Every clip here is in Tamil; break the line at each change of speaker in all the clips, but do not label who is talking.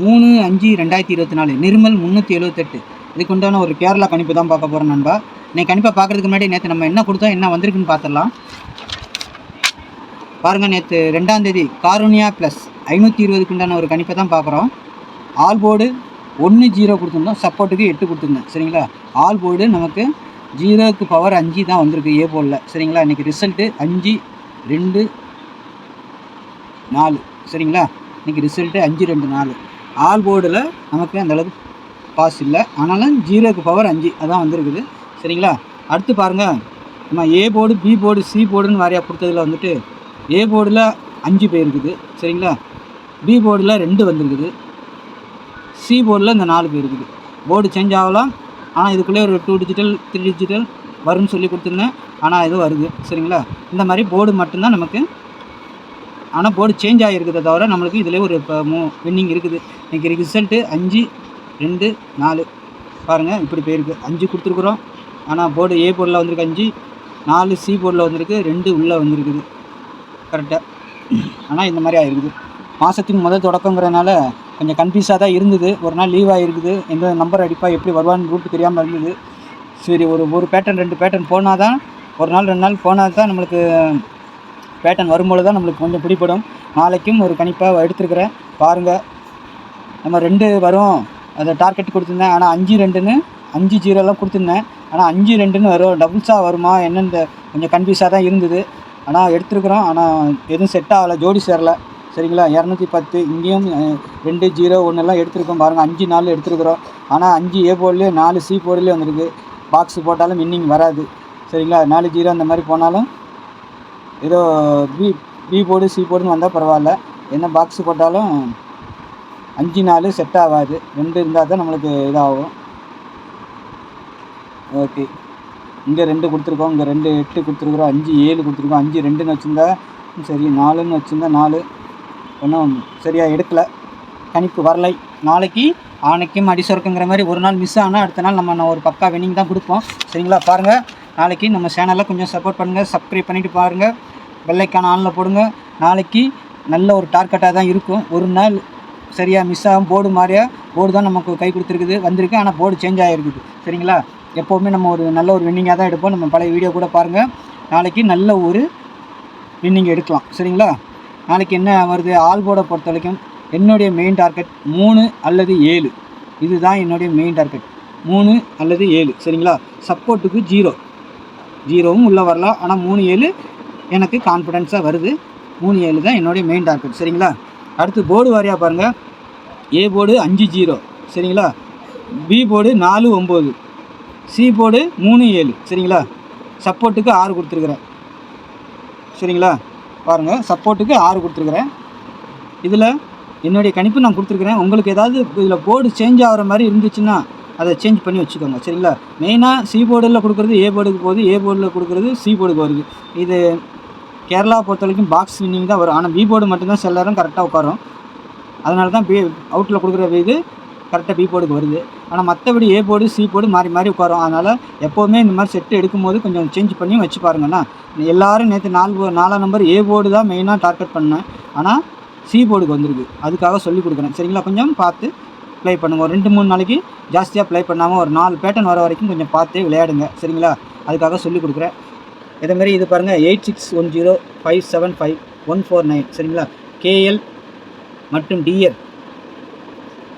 3/5/2024 நிர்மல் 378. இதுக்கு உண்டான ஒரு கேரளா கணிப்பு தான் பார்க்க போகிறோம் நண்பா. இன்னைக்கு கணிப்பை பார்க்குறதுக்கு முன்னாடி நேற்று நம்ம என்ன கொடுத்தோம், என்ன வந்திருக்குன்னு பார்த்துடலாம். பாருங்கள், நேற்று 2ஆம் தேதி காருண்யா ப்ளஸ் 520க்கு உண்டான ஒரு கணிப்பை தான் பார்க்குறோம். ஆல் போர்டு 1-0 கொடுத்துருந்தோம், சப்போர்ட்டுக்கு 8 கொடுத்துருந்தேன். சரிங்களா, ஆல் போர்டு நமக்கு 0க்கு பவர் 5 தான் வந்திருக்கு ஏ போர்டில். சரிங்களா, இன்றைக்கி ரிசல்ட்டு 5-2-4. சரிங்களா, இன்றைக்கி ரிசல்ட்டு 5-2-4. ஆல் போர்டில் நமக்கு அந்தளவுக்கு பாஸ் இல்லை, ஆனாலும் 0க்கு பவர் 5 அதான் வந்திருக்குது. சரிங்களா, அடுத்து பாருங்கள், நம்ம A board, B board, C போர்டுன்னு வாரியாக கொடுத்ததில் வந்துட்டு ஏ போர்டில் 5 போயிருக்குது. சரிங்களா, பி போர்டில் 2 வந்திருக்குது, சி போர்டில் இந்த 4 போயிருக்குது. போர்டு சேஞ்ச் ஆகலாம், ஆனால் இதுக்குள்ளே ஒரு 2 டிஜிட்டல் 3 டிஜிட்டல் வரும்னு சொல்லி கொடுத்துருந்தேன், ஆனால் இது வருது. சரிங்களா, இந்த மாதிரி போர்டு மட்டும்தான் நமக்கு, ஆனால் போர்டு சேஞ்ச் ஆகிருக்குதை தவிர நம்மளுக்கு இதில் ஒரு இப்போ வின்னிங் இருக்குது. இன்றைக்கி ரிசல்ட்டு 5-2-4. பாருங்கள், இப்படி போயிருக்கு. 5 கொடுத்துருக்குறோம், ஆனால் போர்டு ஏ போர்டில் வந்திருக்கு 5, 4 சி போர்டில் வந்திருக்கு, 2 உள்ளே வந்திருக்குது கரெக்டாக. ஆனால் இந்த மாதிரி ஆகிருக்குது. மாதத்தின் முதல் தொடக்கங்கிறதுனால கொஞ்சம் கன்ஃபியூஸாக தான் இருந்தது. ஒரு நாள் லீவ் ஆகிருக்குது, எந்த நம்பர் அடிப்பாக எப்படி வருவான்னு ரூட்டு தெரியாமல் இருந்தது. சரி, ஒரு பேட்டர்ன் 2 பேட்டர்ன் போனால் தான், ஒரு நாள் 2 நாள் போனால் தான் நம்மளுக்கு பேட்டர்ன் வரும்போது தான் நம்மளுக்கு கொஞ்சம் பிடிப்படும். நாளைக்கும் ஒரு கணிப்பாக எடுத்துருக்குறேன் பாருங்கள். நம்ம 2 வரும் அதை டார்கெட் கொடுத்துருந்தேன், ஆனால் 5-2ன்னு 5-0 கொடுத்துருந்தேன், ஆனால் 5-2ன்னு வரும். டபுள்ஸாக வருமா என்னென்னு கொஞ்சம் கன்ஃபியூஸாக தான் இருந்தது. ஆனால் எடுத்துருக்குறோம், ஆனால் எதுவும் செட் ஆகலை, ஜோடி சேரலை. சரிங்களா, 210 இங்கேயும் 2-0-1 எடுத்துருக்கோம் பாருங்கள். 5-4 எடுத்துருக்குறோம், ஆனால் 5 ஏ போர்ட்லேயும் 4 சி போர்ட்லேயும் வந்திருக்கு. பாக்ஸு போட்டாலும் வின்னிங் வராது. சரிங்களா, 4-0 அந்த மாதிரி போனாலும் ஏதோ பி போர்டு சி போர்டுன்னு வந்தால் பரவாயில்ல, என்ன பாக்ஸு போட்டாலும் 5-4 செட் ஆகாது. 2 இருந்தால் தான் நம்மளுக்கு இதாகும். ஓகே, இங்கே 2 கொடுத்துருக்கோம், இங்கே 2-8 கொடுத்துருக்குறோம், 5-7 கொடுத்துருக்கோம். 5-2ன்னு வச்சுருந்தா சரி, 4ன்னு வச்சுருந்தா 4 ஒன்றும் சரியாக எடுக்கலை, கணிப்பு வரலை. நாளைக்கு ஆணைக்கும் அடிசொருக்குங்கிற மாதிரி ஒரு நாள் மிஸ் ஆனால் அடுத்த நாள் நம்ம ஒரு பக்கா வின்னிங் தான் கொடுப்போம். சரிங்களா, பாருங்கள், நாளைக்கு நம்ம சேனலில் கொஞ்சம் சப்போர்ட் பண்ணுங்கள், சப்ஸ்கிரைப் பண்ணிவிட்டு பாருங்கள், பெல்லைக்கான ஆனில் போடுங்க. நாளைக்கு நல்ல ஒரு டார்கெட்டாக தான் இருக்கும். ஒரு நாள் சரியாக மிஸ் ஆகும், போர்டு மாதிரியாக போர்டு தான் நமக்கு கை கொடுத்துருக்குது வந்திருக்கு, ஆனால் போர்டு சேஞ்ச் ஆகிருக்குது. சரிங்களா, எப்போவுமே நம்ம ஒரு நல்ல ஒரு வின்னிங்காக தான் எடுப்போம். நம்ம பழைய வீடியோ கூட பாருங்கள், நாளைக்கு நல்ல ஒரு வின்னிங் எடுக்கலாம். சரிங்களா, நாளைக்கு என்ன வருது, ஆல் போர்டை பொறுத்த வரைக்கும் என்னுடைய மெயின் டார்கெட் 3 அல்லது 7. இதுதான் என்னுடைய மெயின் டார்கெட், 3 அல்லது 7. சரிங்களா, சப்போர்ட்டுக்கு 0வும் உள்ளே வரலாம், ஆனால் 3-7 எனக்கு கான்ஃபிடென்ஸாக வருது. 3-7 தான் என்னுடைய மெயின் டார்கெட். சரிங்களா, அடுத்து போர்டு வாரியாக பாருங்கள். A board 5-0. சரிங்களா, பி போர்டு 4-9, சி போர்டு 3-7. சரிங்களா, சப்போர்ட்டுக்கு 6 கொடுத்துருக்குறேன். சரிங்களா, பாருங்கள், சப்போர்ட்டுக்கு 6 கொடுத்துருக்குறேன். இதில் என்னுடைய கணிப்பு நான் கொடுத்துருக்குறேன். உங்களுக்கு ஏதாவது இதில் போர்டு சேஞ்ச் ஆகிற மாதிரி இருந்துச்சுன்னா அதை சேஞ்ச் பண்ணி வச்சுக்கோங்க. சரிங்களா, மெயினாக சி போர்டில் கொடுக்குறது ஏ போர்டுக்கு போகுது, ஏ போர்டில் கொடுக்குறது சி போர்டுக்கு வருது. இது கேரளா பொறுத்த வரைக்கும் பாக்ஸ் வின்னிங் தான் வரும், ஆனால் பி போர்டு மட்டும்தான் சில நேரம் கரெக்டாக உட்காரும். அதனால தான் அவுட்டில் கொடுக்குற இது கரெக்டாக பி போர்டுக்கு வருது, ஆனால் மற்றபடி ஏ போர்டு சி போர்டு மாறி மாறி உட்காரும். அதனால் எப்போவுமே இந்த மாதிரி செட்டு எடுக்கும்போது கொஞ்சம் சேஞ்ச் பண்ணி வச்சு பாருங்கண்ணா. எல்லோரும் நேற்று 4 நம்பர் ஏ போர்டு தான் மெயினாக டார்கெட் பண்ணேன், ஆனால் சி போர்டுக்கு வந்திருக்கு. அதுக்காக சொல்லி கொடுக்குறேன். சரிங்களா, கொஞ்சம் பார்த்து ப்ளே பண்ணுங்கள். ஒரு 2-3 நாளைக்கு ஜாஸ்தியாக ப்ளே பண்ணாமல் ஒரு 4 பேட்டர்ன் வர வரைக்கும் கொஞ்சம் பார்த்து விளையாடுங்க. சரிங்களா, அதுக்காக சொல்லி கொடுக்குறேன். இதேமாரி இது பாருங்கள், 8610575149. சரிங்களா, கேஎல் மற்றும் டிஆர்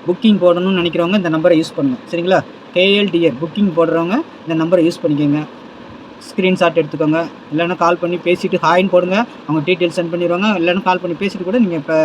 புக்கிங் போடணும்னு நினைக்கிறவங்க இந்த நம்பரை யூஸ் பண்ணுங்கள். சரிங்களா, கேஎல் டிஆர் புக்கிங் போடுறவங்க இந்த நம்பரை யூஸ் பண்ணிக்கோங்க. ஸ்க்ரீன்ஷாட் எடுத்துக்கோங்க, இல்லைன்னா கால் பண்ணி பேசிவிட்டு ஹாய்ன்னு போடுங்க, அவங்க டீட்டெயில்ஸ் சென்ட் பண்ணிடுவாங்க. இல்லைன்னா கால் பண்ணி பேசிட்டு கூட நீங்கள் இப்போ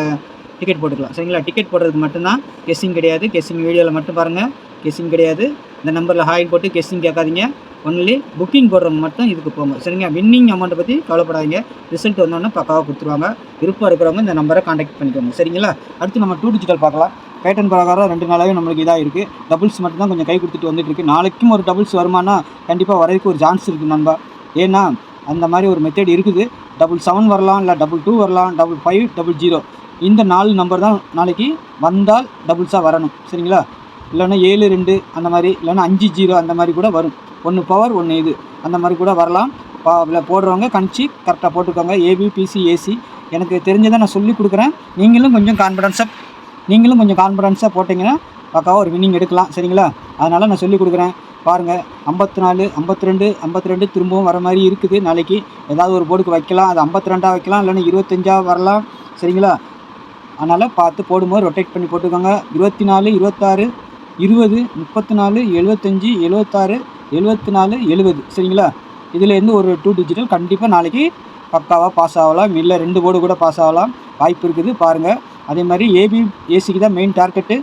டிக்கெட் போட்டுக்கலாம். சரிங்களா, டிக்கெட் போடுறதுக்கு மட்டும்தான், கெஸ்ஸிங் கிடையாது. கெஸ்ஸிங் வீடியோவில் மட்டும் பாருங்கள், கெஸ்ஸிங் கிடையாது. இந்த நம்பரில் ஹாய்ன்னு போட்டு கெஸ்ஸிங் கேட்காதீங்க, ஒன்லி புக்கிங் போடுறவங்க மட்டும் இதுக்கு போங்க. சரிங்க, வின்னிங் அமௌண்ட்டை பற்றி கவலைப்படாதீங்க, ரிசல்ட் வந்தோடனே பக்காவாக கொடுத்துருவாங்க. விருப்பம் இருக்கிறவங்க இந்த நம்பரை கான்டாக்ட் பண்ணிக்கோங்க. சரிங்களா, அடுத்து நம்ம 2 டிஜிட்டல் பார்க்கலாம். பேட்டர்ன் பிரகாரம் 2 நாளாகவே நம்மளுக்கு இதாக இருக்குது. டபுள்ஸ் மட்டும் தான் கொஞ்சம் கை கொடுத்துட்டு வந்துட்டு இருக்குது. நாளைக்கும் ஒரு டபுள்ஸ் வருமானா கண்டிப்பாக வரதுக்கு ஒரு சான்ஸ் இருக்குது நண்பா. ஏன்னா அந்த மாதிரி ஒரு மெத்தட் இருக்குது. 7-7 வரலாம், இல்லை 2-2 வரலாம், 5-5, 0-0. இந்த 4 நம்பர் தான் நாளைக்கு வந்தால் டபுள்ஸாக வரணும். சரிங்களா, இல்லைன்னா 7-2 அந்த மாதிரி, இல்லைன்னா 5-0 அந்த மாதிரி கூட வரும். 1 பவர் 1 இது அந்த மாதிரி கூட வரலாம். போடுறவங்க கணிச்சு கரெக்டாக போட்டுக்கோங்க. ஏபி பிசி ஏசி எனக்கு தெரிஞ்சதை நான் சொல்லி கொடுக்குறேன். நீங்களும் கொஞ்சம் கான்ஃபிடன்ஸாக நீங்களும் கொஞ்சம் கான்ஃபிடன்ஸாக போட்டிங்கன்னா பக்காவாக ஒரு வின்னிங் எடுக்கலாம். சரிங்களா? அதனால் நான் சொல்லிக் கொடுக்குறேன். பாருங்கள், 54, 52, 52 திரும்பவும் வர மாதிரி இருக்குது. நாளைக்கு ஏதாவது ஒரு போர்டுக்கு வைக்கலாம். அது 52 வைக்கலாம், இல்லைன்னா 25 வரலாம். சரிங்களா? அதனால் பார்த்து போடும்போது ரொட்டேட் பண்ணி போட்டுக்கோங்க. 24, 26, 20, 34, 75, 76, 74, 70. சரிங்களா? இதுலேருந்து ஒரு 2 டிஜிட்டல் கண்டிப்பாக நாளைக்கு பக்காவாக பாஸ் ஆகலாம். இல்லை 2 போர்டு கூட பாஸ் ஆகலாம், வாய்ப்பு இருக்குது. பாருங்கள், அதே மாதிரி ஏபி ஏசிக்கு தான் மெயின் டார்கெட்டு.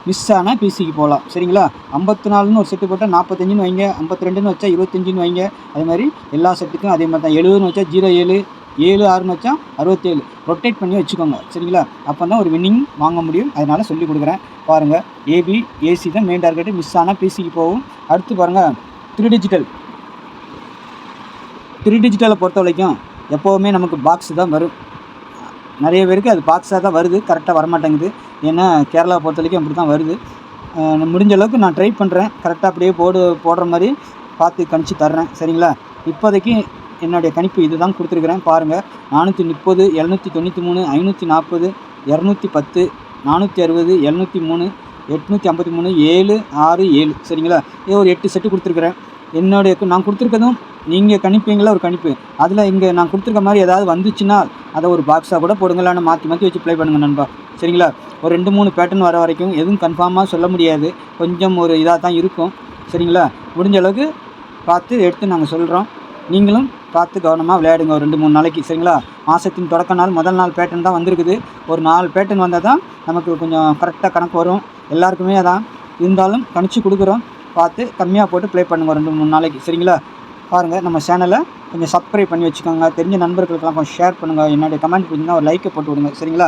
மிஸ் ஆனால் பிசிக்கு போகலாம். சரிங்களா? 54ன்னு ஒரு செட்டு போட்டால் 45ன்னு வைங்க, 52ன்னு வச்சா 25ன்னு வைங்க. அதே மாதிரி எல்லா செட்டுக்கும் அதே மாதிரி தான். 70ன்னு வச்சா 07, 76ன்னு வச்சா 67. ரொட்டேட் பண்ணி வச்சுக்கோங்க. சரிங்களா? அப்போ தான் ஒரு வின்னிங் வாங்க முடியும். அதனால் சொல்லிக் கொடுக்குறேன். பாருங்கள், ஏபி ஏசி தான் மெயின் டார்கெட்டு. மிஸ் ஆனால் பிசிக்கு போகும். அடுத்து பாருங்கள், 3 டிஜிட்டல். 3 டிஜிட்டலை பொறுத்த வரைக்கும் எப்போவுமே நமக்கு பாக்ஸ் தான் வரும். நிறைய பேருக்கு அது பாக்ஸாக தான் வருது, கரெக்டாக வரமாட்டேங்குது. ஏன்னா கேரளாவை பொறுத்த வரைக்கும் அப்படி தான் வருது. முடிஞ்ச அளவுக்கு நான் ட்ரை பண்ணுறேன், கரெக்டாக அப்படியே போடுற மாதிரி பார்த்து கணிச்சு தர்றேன். சரிங்களா? இப்போதைக்கு என்னுடைய கணிப்பு இது தான் கொடுத்துருக்குறேன். பாருங்கள், 430, 793, 540, 210, 460, 703, 853, 7, 6, 7. சரிங்களா? இது ஒரு 8 செட்டு கொடுத்துருக்குறேன். நான் கொடுத்துருக்கதும் நீங்கள் கணிப்பீங்களா ஒரு கணிப்பு. அதில் இங்கே நான் கொடுத்துருக்க மாதிரி ஏதாவது வந்துச்சுன்னா அதை ஒரு பாக்ஸாக கூட போடுங்களான்னு மாற்றி வச்சு ப்ளே பண்ணுங்கள் நண்பா. சரிங்களா? ஒரு 2-3 பேட்டர்ன் வர வரைக்கும் எதுவும் கன்ஃபார்மாக சொல்ல முடியாது, கொஞ்சம் ஒரு இதாக தான் இருக்கும். சரிங்களா? முடிஞ்ச அளவுக்கு பார்த்து எடுத்து நாங்கள் சொல்கிறோம். நீங்களும் பார்த்து கவனமாக விளையாடுங்க ஒரு 2-3 நாளைக்கு. சரிங்களா? மாதத்தின் தொடக்க நாள் முதல் நாள் பேட்டர்ன் தான் வந்திருக்குது. ஒரு 4 பேட்டர்ன் வந்தால் தான் நமக்கு கொஞ்சம் கரெக்டாக கணக்கு வரும். எல்லாருக்குமே அதான் இருந்தாலும் கணிச்சு கொடுக்குறோம். பார்த்து கம்மியாக போட்டு ப்ளே பண்ணுங்க 2-3 நாளைக்கு. சரிங்களா? பாருங்கள், நம்ம சேனலை கொஞ்சம் சப்ஸ்கிரைப் பண்ணி வச்சுக்கோங்க. தெரிஞ்ச நண்பர்களுக்கெல்லாம் கொஞ்சம் ஷேர் பண்ணுங்கள். என்னுடைய கமெண்ட் பிடிச்சிங்கன்னா ஒரு லைக்கை போட்டு விடுங்க. சரிங்களா?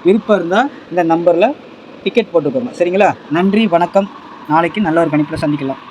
விருப்பம் இருந்தால் இந்த நம்பரில் டிக்கெட் போட்டுக்கோங்க. சரிங்களா? நன்றி, வணக்கம். நாளைக்கு நல்ல ஒரு கணிப்பில் சந்திக்கலாம்.